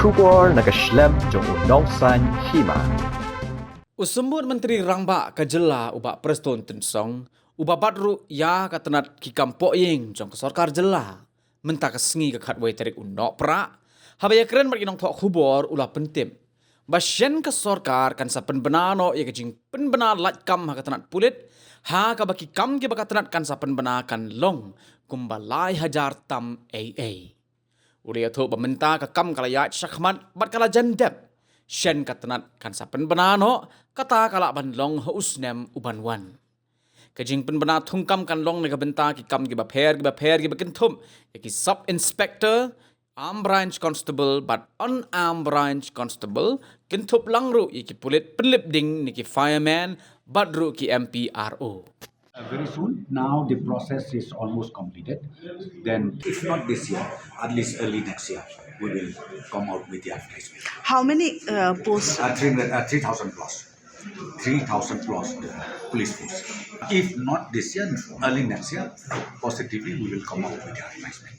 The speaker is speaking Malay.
Kubor Snem jong Nongsan Hima. Usembut Menteri Rangba ke Jylla ubak Preston Tensong, ubak badru ya katenat kikam poying jong ke Sorkar Jylla. Mentah kesengi ke katway tarik undok perak, habaya keren bagi nong tok kubor ulah pentim. Basyen ke Sorkar kan sa Pynbna no ya kejing Pynbna latkam ha katenat Pulit, ha ka baki kam ke bakatenat kan sa Pynbna kan long, kumbalai Hajar tam AA. Uria tu pemerintah kekam kalayat syakmat bat kala jandep. Shen katenat kan sa Pynbna no kata kala ban long ho Snem uban wan. Kejing Pynbna thungkam kan long nega benta ki kam ki baper ki bakentum ki sub inspector arm branch constable but unarmed branch constable kentup langru ki Pulit penlip ding ni ki fireman badru ki MPRO. Very soon. Now the process is almost completed. Then, if not this year, at least early next year, we will come out with the advertisement. How many posts? 3,000 plus. 3,000 plus police force. If not this year, early next year, positively we will come out with the advertisement.